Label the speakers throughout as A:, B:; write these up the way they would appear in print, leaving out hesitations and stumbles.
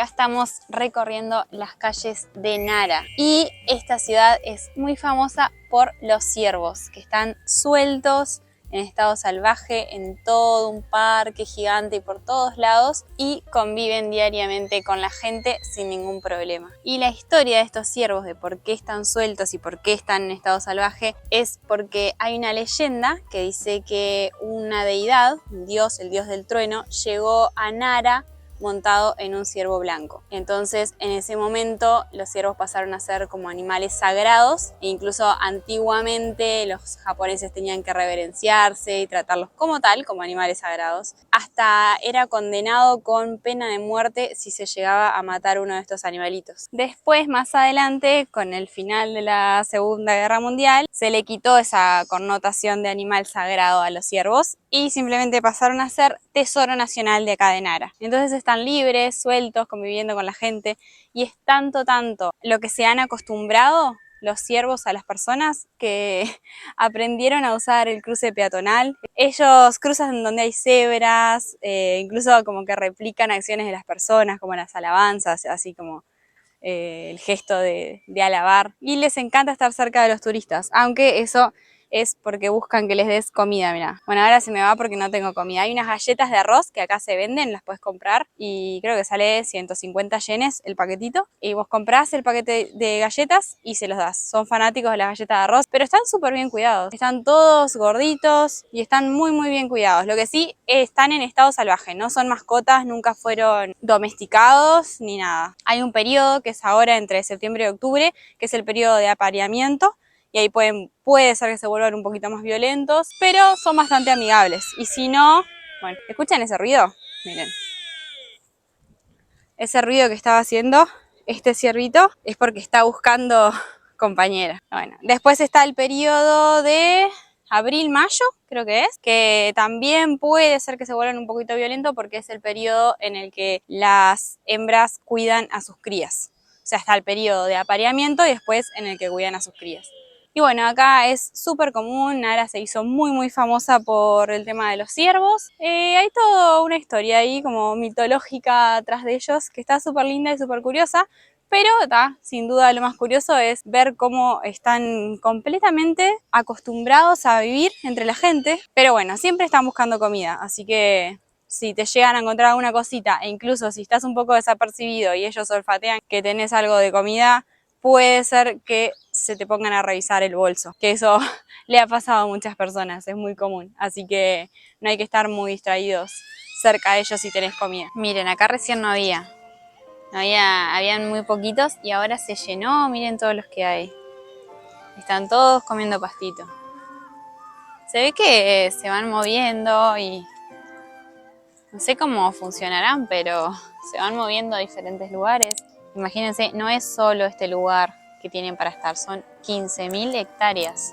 A: acá estamos recorriendo las calles de Nara y esta ciudad es muy famosa por los ciervos que están sueltos en estado salvaje en todo un parque gigante y por todos lados y conviven diariamente con la gente sin ningún problema. Y la historia de estos ciervos, de por qué están sueltos y por qué están en estado salvaje, es porque hay una leyenda que dice que una deidad, un dios, el dios del trueno, llegó a Nara montado en un ciervo blanco. Entonces, en ese momento, los ciervos pasaron a ser como animales sagrados e incluso antiguamente los japoneses tenían que reverenciarse y tratarlos como tal, como animales sagrados. Hasta era condenado con pena de muerte si se llegaba a matar uno de estos animalitos. Después, más adelante, con el final de la Segunda Guerra Mundial, se le quitó esa connotación de animal sagrado a los ciervos y simplemente pasaron a ser tesoro nacional de acá de Nara. Entonces están libres, sueltos, conviviendo con la gente y es tanto lo que se han acostumbrado los ciervos a las personas que aprendieron a usar el cruce peatonal. Ellos cruzan donde hay cebras, incluso como que replican acciones de las personas como las alabanzas, así como el gesto de alabar, y les encanta estar cerca de los turistas, aunque eso es porque buscan que les des comida, mirá. Bueno, ahora se me va porque no tengo comida. Hay unas galletas de arroz que acá se venden, las puedes comprar y creo que sale 150 yenes el paquetito. Y vos comprás el paquete de galletas y se los das. Son fanáticos de las galletas de arroz, pero están súper bien cuidados. Están todos gorditos y están muy bien cuidados. Lo que sí, están en estado salvaje, no son mascotas, nunca fueron domesticados ni nada. Hay un periodo que es ahora entre septiembre y octubre, que es el periodo de apareamiento. Y ahí puede ser que se vuelvan un poquito más violentos, pero son bastante amigables. Y si no, bueno, ¿escuchan ese ruido? Miren. Ese ruido que estaba haciendo este ciervito es porque está buscando compañera. Bueno, después está el periodo de abril-mayo, creo que también puede ser que se vuelvan un poquito violentos porque es el periodo en el que las hembras cuidan a sus crías. O sea, está el periodo de apareamiento y después en el que cuidan a sus crías. Y bueno, acá es súper común, Nara se hizo muy famosa por el tema de los ciervos. Hay toda una historia ahí como mitológica atrás de ellos que está súper linda y súper curiosa, pero sin duda lo más curioso es ver cómo están completamente acostumbrados a vivir entre la gente, pero bueno, siempre están buscando comida, así que si te llegan a encontrar alguna cosita e incluso si estás un poco desapercibido y ellos olfatean que tenés algo de comida, puede ser que se te pongan a revisar el bolso, que eso le ha pasado a muchas personas, es muy común, así que no hay que estar muy distraídos cerca de ellos si tenés comida. Miren, acá recién no habían muy poquitos y ahora se llenó, miren todos los que hay. Están todos comiendo pastito. Se ve que se van moviendo y no sé cómo funcionarán, pero se van moviendo a diferentes lugares. Imagínense, no es solo este lugar que tienen para estar, son 15.000 hectáreas.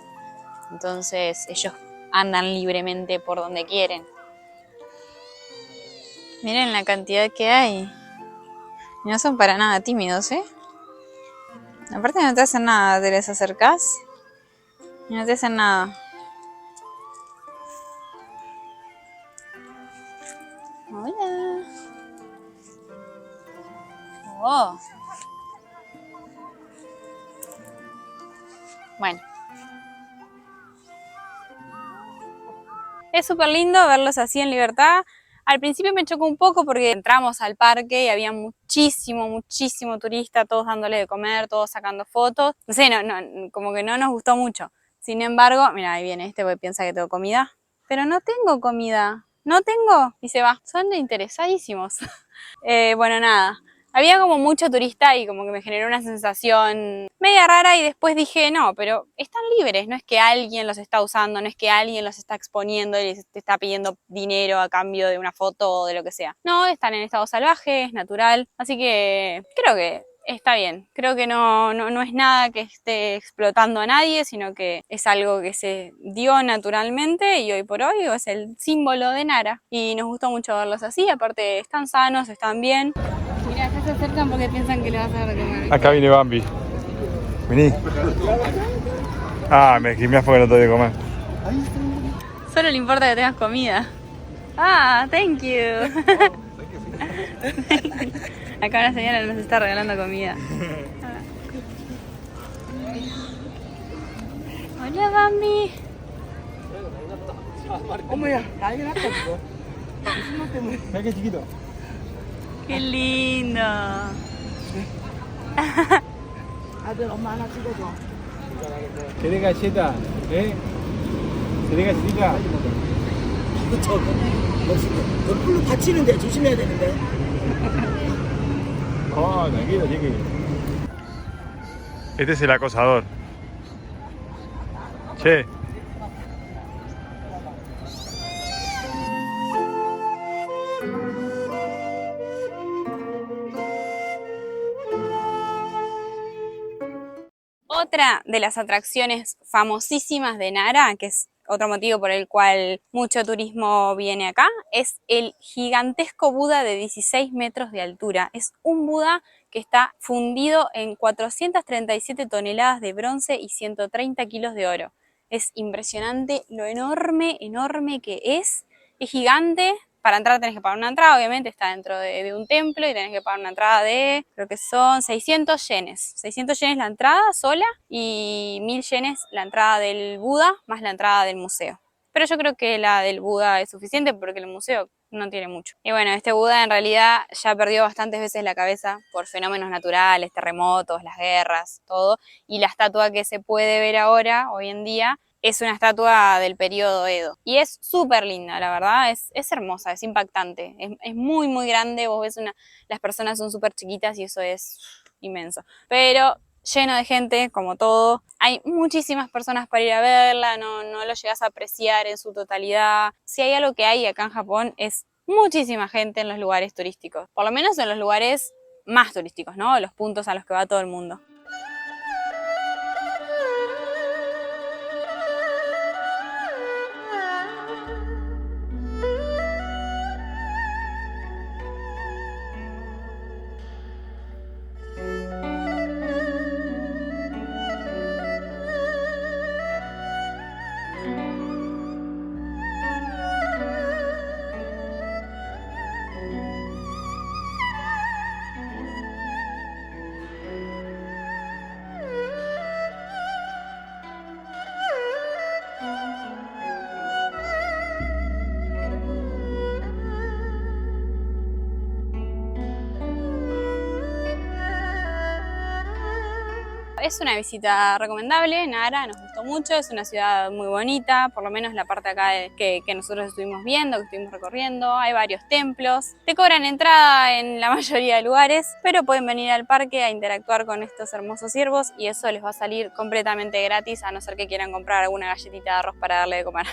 A: Entonces ellos andan libremente por donde quieren. Miren la cantidad que hay. Y no son para nada tímidos, ¿eh? Aparte no te hacen nada, te les acercás y no te hacen nada. Hola. Oh. Bueno. Es súper lindo verlos así en libertad. Al principio me chocó un poco porque entramos al parque y había muchísimo turista, todos dándole de comer, todos sacando fotos. No sé, como que no nos gustó mucho. Sin embargo, mira, ahí viene este porque piensa que tengo comida. Pero no tengo comida, no tengo. Y se va. Son interesadísimos. Bueno, nada. Había como mucho turista y como que me generó una sensación media rara y después dije, no, pero están libres, no es que alguien los está usando, no es que alguien los está exponiendo y les está pidiendo dinero a cambio de una foto o de lo que sea. No, están en estado salvaje, es natural, así que creo que está bien. Creo que no es nada que esté explotando a nadie, sino que es algo que se dio naturalmente y hoy por hoy es el símbolo de Nara. Y nos gustó mucho verlos así, aparte están sanos, están bien. Mira, ya se acercan porque piensan que le vas a dar de comer.
B: Acá viene Bambi. Vení. Ah, me esquimás porque no te doy de comer.
A: Solo le importa que tengas comida. Ah, thank you. Acá una señora nos está regalando comida. Hola, Bambi. Qué lindo.
B: ¿Querés galleta? ¿Querés galletita?
C: 불로 받치는데 조심해야 되는데.
B: Tranquilo, chiqui. Este es el acosador. Che.
A: Otra de las atracciones famosísimas de Nara, que es otro motivo por el cual mucho turismo viene acá, es el gigantesco Buda de 16 metros de altura. Es un Buda que está fundido en 437 toneladas de bronce y 130 kilos de oro. Es impresionante lo enorme que es. Es gigante. Para entrar tenés que pagar una entrada, obviamente está dentro de un templo y tenés que pagar una entrada de, creo que son 600 yenes. 600 yenes la entrada sola y 1000 yenes la entrada del Buda más la entrada del museo. Pero yo creo que la del Buda es suficiente porque el museo no tiene mucho. Y bueno, este Buda en realidad ya perdió bastantes veces la cabeza por fenómenos naturales, terremotos, las guerras, todo. Y la estatua que se puede ver ahora, hoy en día, es una estatua del periodo Edo. Y es súper linda, la verdad, es hermosa, es impactante. Es muy, muy grande, vos ves las personas son súper chiquitas y eso es inmenso. Pero lleno de gente, como todo. Hay muchísimas personas para ir a verla, no lo llegas a apreciar en su totalidad. Si hay algo que hay acá en Japón es muchísima gente en los lugares turísticos. Por lo menos en los lugares más turísticos, ¿no? Los puntos a los que va todo el mundo. Es una visita recomendable, Nara, nos gustó mucho, es una ciudad muy bonita, por lo menos la parte acá que nosotros estuvimos viendo, que estuvimos recorriendo, hay varios templos. Te cobran entrada en la mayoría de lugares, pero pueden venir al parque a interactuar con estos hermosos ciervos y eso les va a salir completamente gratis, a no ser que quieran comprar alguna galletita de arroz para darle de comer.